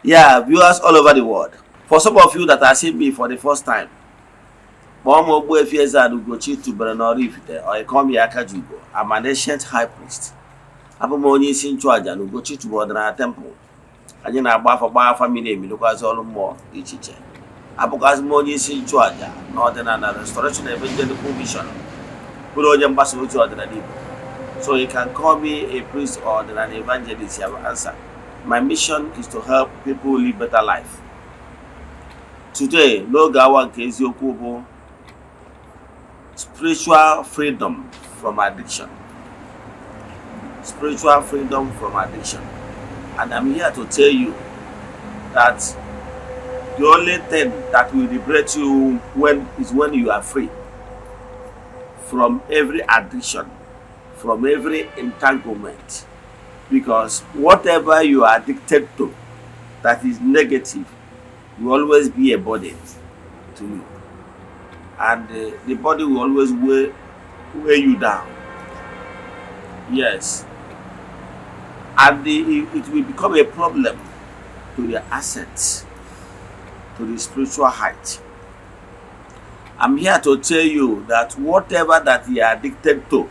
Yeah, viewers all over the world. For some of you that are seeing me for the first time, Ogbuefi Ezeana ugochitubelu na Oraifite, or I call me Akajugo. I'm an ancient high priest. Abụ m onye isi nchụaja na ugochitubelu ọdịnala temple. Anyị na-agba afa gbaa afa miri emi lụkwazị ọrụ mmụọ dị iche iche. Abụkwazị m onye isi nchụaja na ọdịnala restoration evangelical mission. Bụrụ onye mgbasa ozi ọdịnala Igbo. So you can call me a priest or an evangelist. You have answered. My mission is to help people live better life. Today, n'oge awa nke eziokwu bụ spiritual freedom from addiction. Spiritual freedom from addiction. And I'm here to tell you that the only thing that will liberate you is when you are free from every addiction, from every entanglement. Because whatever you are addicted to that is negative will always be a burden to you. And the body will always weigh you down. Yes. And it will become a problem to your assets, to the spiritual height. I'm here to tell you that whatever that you are addicted to,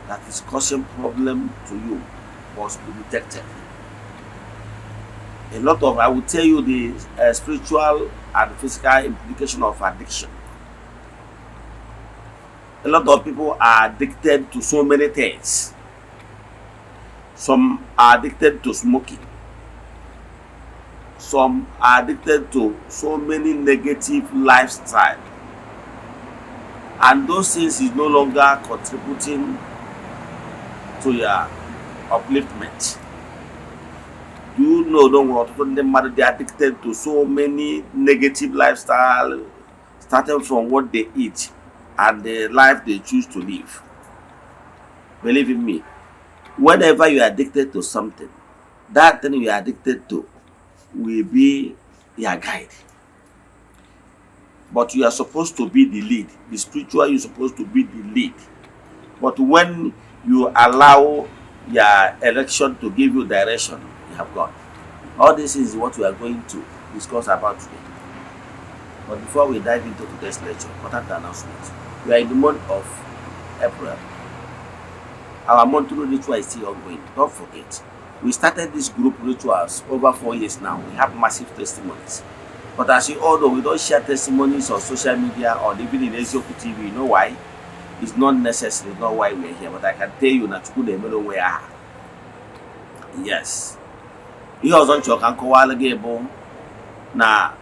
that is causing problem to you must be detected. I will tell you the spiritual and physical implication of addiction. A lot of people are addicted to so many things. Some are addicted to smoking. Some are addicted to so many negative lifestyle. And those things is no longer contributing to your upliftment. You know, don't want to they are addicted to so many negative lifestyle, starting from what they eat and the life they choose to live. Believe in me, whenever you are addicted to something, that thing you are addicted to will be your guide. But you are supposed to be the lead. The spiritual, you're supposed to be the lead. But when you allow your election to give you direction, you have gone. All this is what we are going to discuss about today. But before we dive into today's lecture, important announcement. We are in the month of April. Our monthly ritual is still ongoing. Don't forget, we started this group rituals over 4 years now. We have massive testimonies. But as you all know, we don't share testimonies on social media or even in Eze-Ana TV. You know why? It's not necessary. It's not why we're here. But I can tell you that you know where we are. Yes. Ihe ọzọ nchọ ka nkọwalụ gị bụ na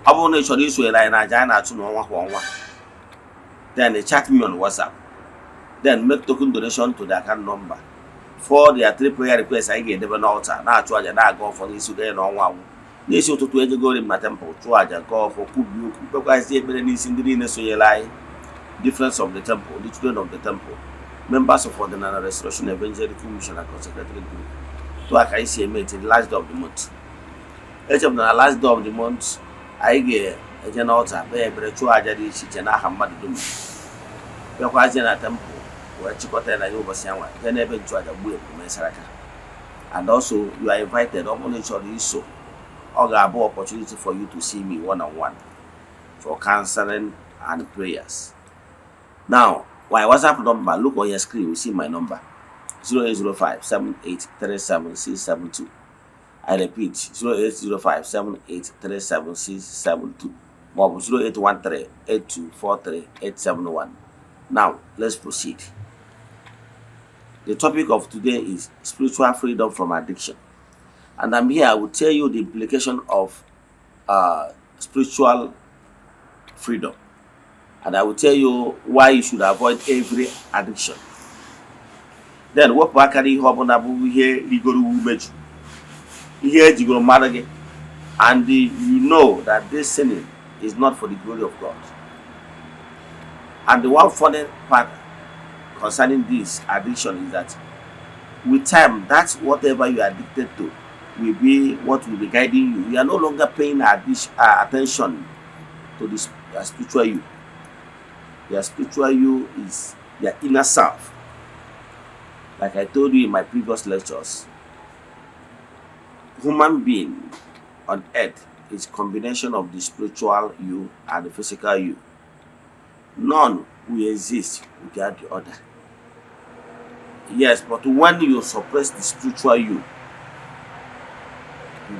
ọ bụrụ na ị chọrọ iso anyị na aja anyị na-achụ n'ọnwa kwa ọnwa, then chat me on WhatsApp, then make token donation to the account number for their 3 prayer requests anyị ga-edebe n'altar na-achụ aja na-aga ụfọdụ isi ganye n'ọnwa agwụ. N'isi ụtụtụ ejegori m na temple chụọ aja nke ọfọ kwubi okwu kpekwazi ekpere n'isi ndị niile sonyere anyị, difference of the temple, the children of the temple, members of Ordinary Restoration Evangelical Mission and Consecrated Group. To aka isi eme the last day of the month. Echem na last day of the month anyị ga-eje n'altar kpee ekpere chụọ aja dị iche iche n'aha mmadụ dum. Bịakwazie na temple wee chịkọta ya na ya ụbọchị anwa jee n'ebe nchụaja gbuo ebu mesara aka. And also you are invited. Ọ bụrụ na ị chọrọ iso, ọ ga-abụ opportunity for you to see me one-on-one for counseling and prayers. Now, my WhatsApp number, look on your screen, you see my number, 0805-7837-672. I repeat, 0805-7837-672. Or 0813-8243-871. Now, let's proceed. The topic of today is spiritual freedom from addiction. And I'm here, I will tell you the implication of spiritual freedom. And I will tell you why you should avoid every addiction. Then, what bakari hobona bu here rigoro umeju. Here jigoro marage. And you know that this sinning is not for the glory of God. And the one funny part concerning this addiction is that with time, that's whatever you are addicted to will be what will be guiding you. You are no longer paying attention to the spiritual you. Your spiritual you is your inner self. Like I told you in my previous lectures, human being on earth is combination of the spiritual you and the physical you. None will exist without the other. Yes, but when you suppress the spiritual you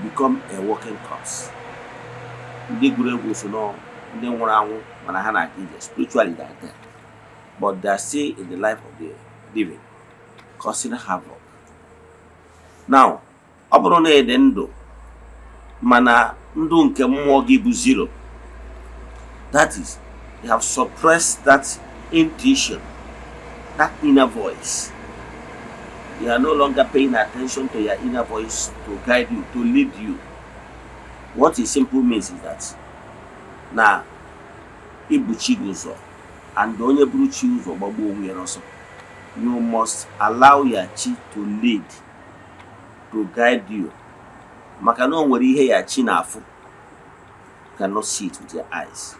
become a working corpse. Ndị gụrụ egwu so no ndị nwụrụ anwụ mana ha na-adị ije spiritually they are dead, but they are still in the life of the living, causing havoc. Now, ọ bụrụ na ị dị ndụ mana ndụ nke mmụọ gị bụ zero, that is, you have suppressed that intuition, that inner voice. You are no longer paying attention to your inner voice to guide you, to lead you. What it simply means is that na ibuchi ụzọ and onye buru chi ụzọ gbagbuo onwe ya n'ọsọ. You must allow your chi to lead, to guide you. Maka na o nwere ihe ya chi na-afụ, you cannot see it with your eyes.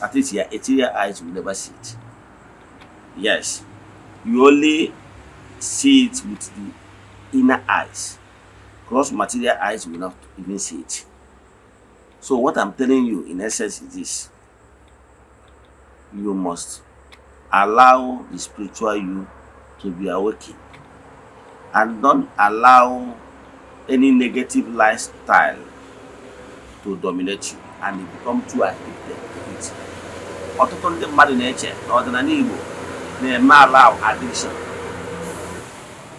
At least your ethereal eyes will never see it. Yes, you only see it with the inner eyes. Cross material eyes will not even see it. So what I'm telling you in essence is this: you must allow the spiritual you to be awakened, and don't allow any negative lifestyle to dominate you and you become too addicted to it. Ọtụtụ ndị mmadụ na-eche na ọdịnala Igbo na-eme allow addiction.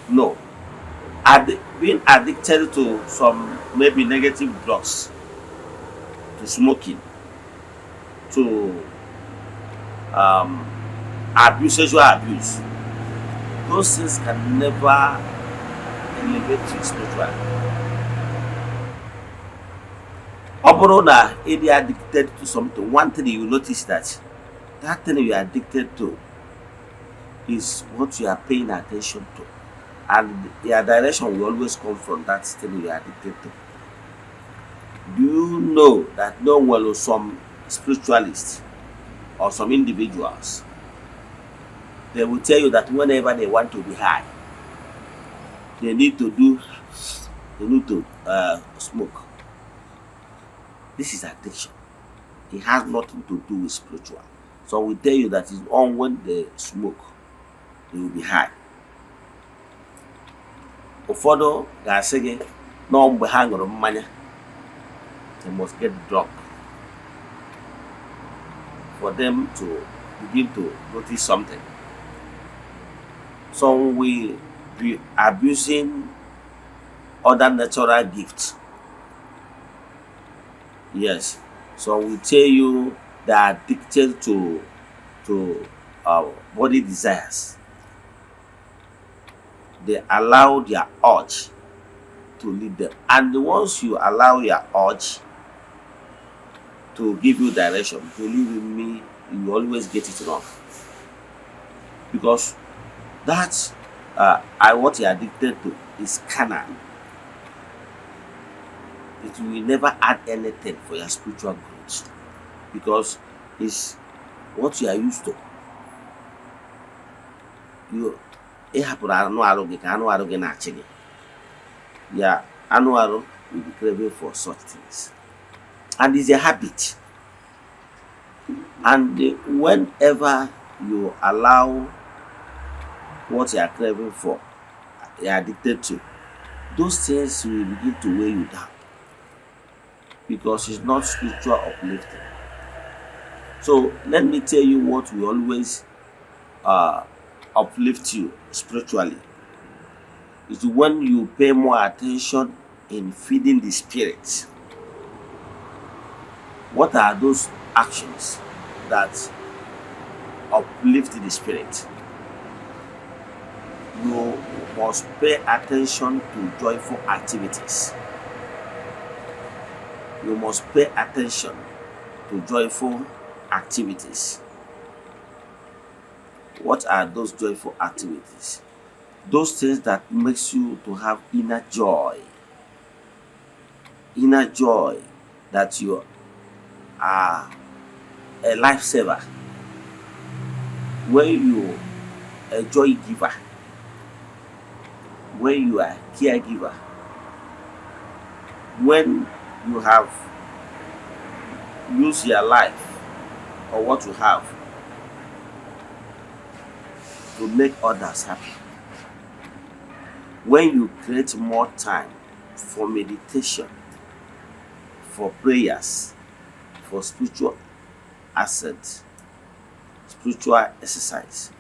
No. Being addicted to some maybe negative drugs, to smoking, to sexual abuse, those things can never elevate you spiritually. Ọ bụrụ na ị dị addicted to something, one thing you notice that thing you are addicted to is what you are paying attention to, and your direction will always come from that thing you are addicted to. Do you know that some spiritualists or some individuals, they will tell you that whenever they want to be high, they need to smoke. This is addiction. It has nothing to do with spiritual. So we tell you that it's on when they smoke, they will be high. Ụfọdụ ga-asị gị na mgbe ha ṅụrụ mmanya, they must get drunk for them to begin to notice something. Some will be abusing other natural gifts. Yes, so we tell you they are addicted to body desires. They allow their urge to lead them, and once you allow your urge to give you direction, believe in me, you always get it wrong, because that's what you're addicted to is carnal. It will never add anything for your spiritual growth, because it's what you are used to. Ị hapụrụ anụ arụ gị ka anụ arụ gị na-achị gị. Yeah, anụ arụ will be craving for such things, and it's a habit. And whenever you allow what you are craving for, you are addicted to, those things will begin to weigh you down, because it's not spiritual uplifting. So let me tell you what will always uplift you spiritually. It's when you pay more attention in feeding the spirit. What are those actions that uplift the spirit? You must pay attention to joyful activities. You must pay attention to joyful activities. What are those joyful activities? Those things that makes you to have inner joy. Inner joy that you are a lifesaver. When you a joy giver, when you are caregiver, when you have used your life or what you have to make others happy, when you create more time for meditation, for prayers, for spiritual assets, spiritual exercise,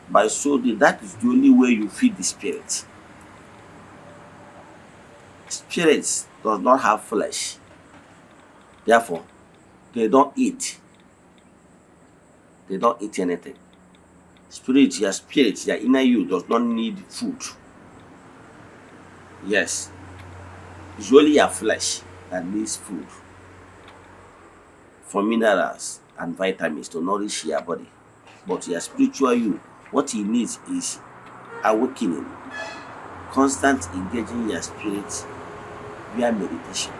by so doing, that is the only way you feed the spirit. Spirits does not have flesh, therefore they don't eat. They don't eat anything. Spirit, your inner you does not need food. Yes, it's only your flesh that needs food for minerals and vitamins to nourish your body. But your spiritual you, what he needs is awakening, constant engaging your spirit via meditation,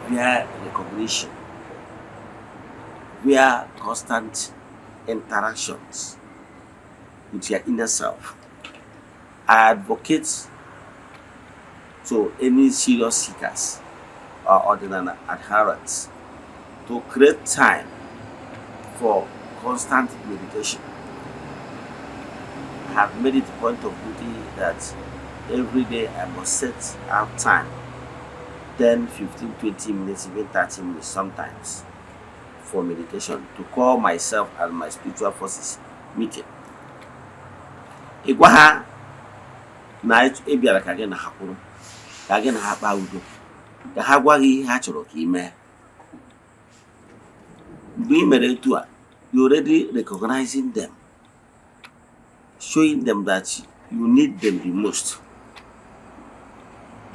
via recognition, via constant interactions with your inner self. I advocate to any serious seekers or ordinary adherents to create time for constant meditation. I have made it a point of duty that every day I must set out time, 10, 15, 20 minutes, even 30 minutes sometimes, for meditation, to call myself and my spiritual forces meeting. Ịgwa ha na ị bịara ka gị na ha kwuru, ka gị na ha kpaa udo, ka ha gwa gị ihe ha chọrọ ka ị mee. Mgbe ị mere etu a, you already recognizing them, showing them that you need them the most.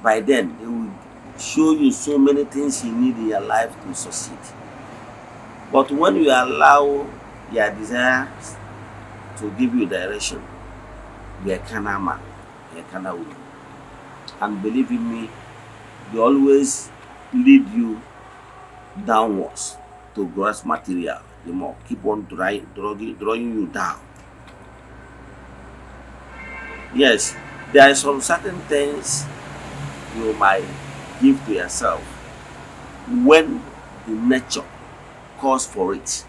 By then, they will show you so many things you need in your life to succeed. But when you allow your desires to give you direction, you're a carnal man, you're a carnal woman. And believe in me, they always lead you downwards to gross material. The more keep on drawing you down. Yes, there are some certain things you might give to yourself when the nature calls for it.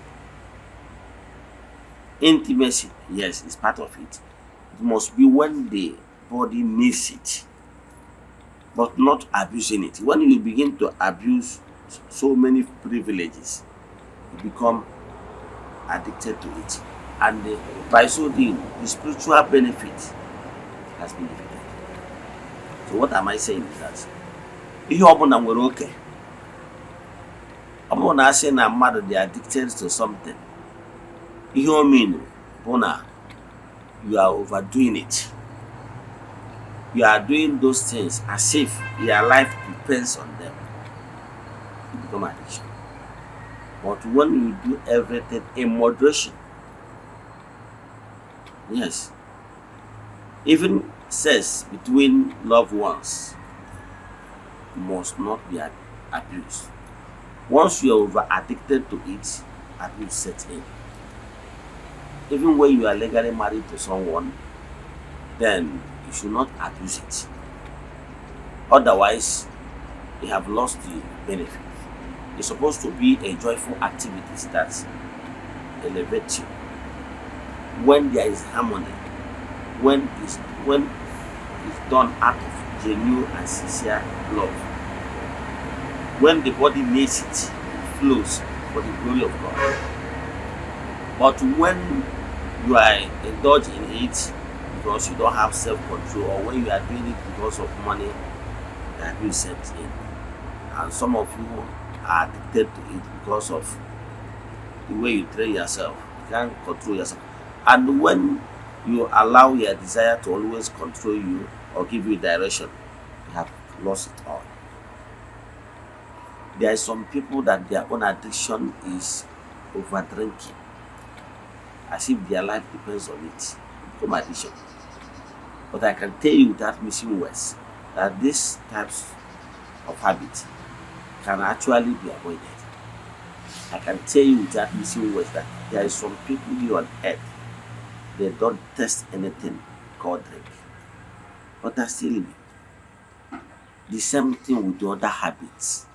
Intimacy, yes, is part of it. It must be when the body needs it, but not abusing it. When you begin to abuse so many privileges, you become addicted to it. And by so doing, the spiritual benefit has been defeated. So what am I saying is that ihe ọbụla nwere oke. Ọ bụrụ na asị na mmadụ dị addicted to something, ihe o mean bụ na you are overdoing it. You are doing those things as if your life depends on them. You become addiction. But when you do everything in moderation, yes, even sex between loved ones must not be abused. Once you are over addicted to it, abuse sets in. Even when you are legally married to someone, then you should not abuse it. Otherwise, you have lost the benefit. It's supposed to be a joyful activity that elevates you. When there is harmony, when it's done out of genuine and sincere love, when the body needs it, it flows for the glory of God. But when you are indulged in it because you don't have self-control, or when you are doing it because of money, the abuse sets in. And some of you are addicted to it because of the way you train yourself. You can't control yourself. And when you allow your desire to always control you or give you direction, you have lost it all. There are some people that their own addiction is over drinking, as if their life depends on it. Become addiction. But I can tell you without missing words that these types of habits can actually be avoided. I can tell you without missing words that there are some people here on earth, they don't test anything called drink. but are still living. The same thing with the other habits.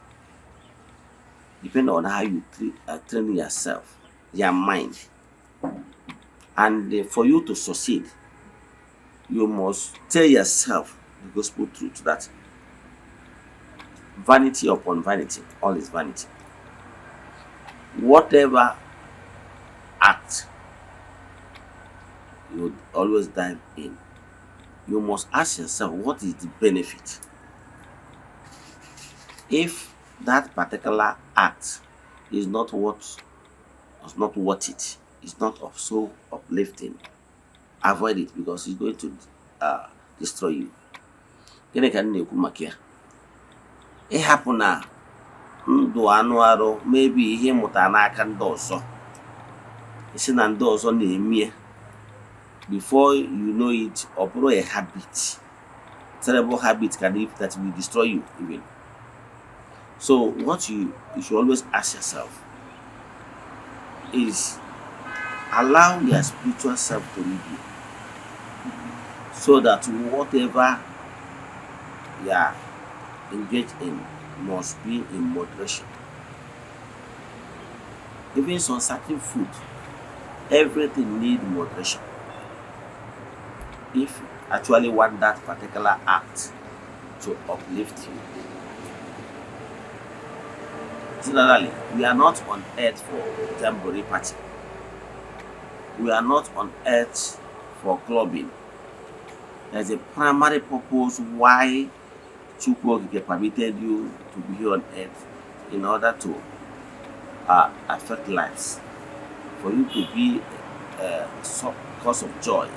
Depending on how you train yourself, your mind. And for you to succeed, you must tell yourself the gospel truth that vanity upon vanity, all is vanity. Whatever act you would always dive in, you must ask yourself what is the benefit. If that particular act is not worth it, it's not of so uplifting, avoid it because it's going to destroy you. Gịnị ka m na-ekwu maka ya? Ịhapụ na ndụ anụ arụ maybe ihe ịmụta n'aka ndị ọzọ, isi na ndị ọzọ na-eme, before you know it, ọ bụrụ a habit, terrible habit that will destroy you even. So what you should always ask yourself is allow your spiritual self to lead you, so that whatever you are engaged in must be in moderation. Even some certain food, everything needs moderation. If you actually want that particular act to uplift you. Generally, we are not on earth for jamboree party. We are not on earth for clubbing. There's a primary purpose why Chukwu permitted you to be here on earth, in order to affect lives, for you to be a cause of joy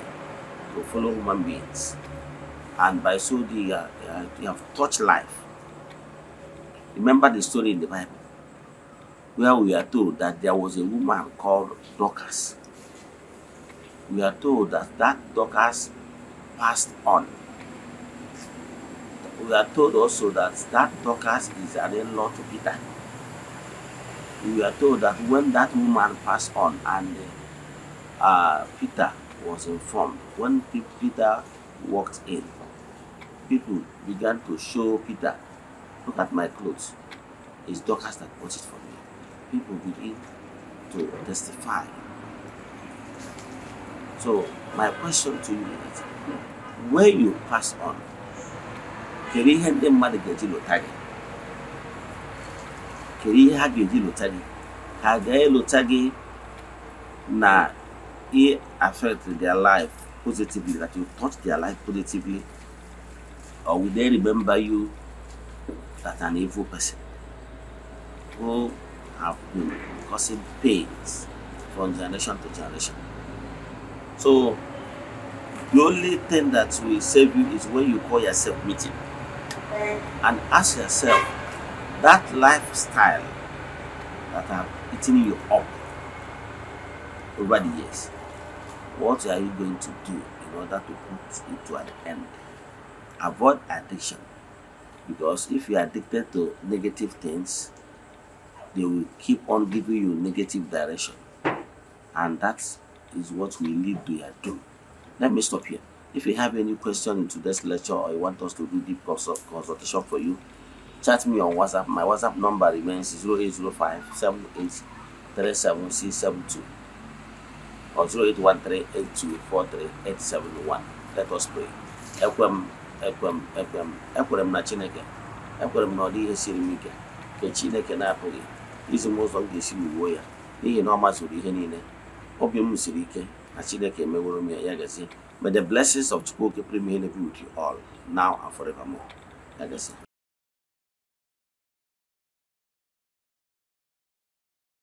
to fellow human beings, and by so doing you have touched life. Remember the story in the Bible where we are told that there was a woman called Dorcas. We are told that Dorcas passed on. We are told also that Dorcas is an in-law to Peter. We are told that when that woman passed on and Peter was informed, when Peter walked in, people began to show Peter, look at my clothes. It's Dorcas that bought it for me. People begin to testify. So my question to you is, when you pass on, kedu ihe ndị mmadụ ga-eji lụta gị? Kedu ihe ha ga-eji lụta gị? Ha ga-elụta gị na it affect their life positively, that you touch their life positively, or will they remember you as an evil person who have been causing pains from generation to generation? So the only thing that will save you is when you call yourself meeting and ask yourself, that lifestyle that have eaten you up over the years, what are you going to do in order to put it to an end? Avoid addiction, because if you are addicted to negative things, they will keep on giving you negative direction, and that is what will lead to your doom. Let me stop here. If you have any question in today's lecture, or you want us to do deep consultation for you, chat me on WhatsApp. My WhatsApp number remains 0805 7837 or 08138243 Let us pray. Ekwem na Chineke. Ekwem na ọ dị ihe siri m ike nke Chineke na-apụghị izi m ụzọ m ga-esi wuo ya, n'ihi na ọ mazuru ihe niile. Obi m siri ike na Chineke emeworo m ya gazie. May the blessings of Chukwu be with you all, now and forevermore. Ya gazie.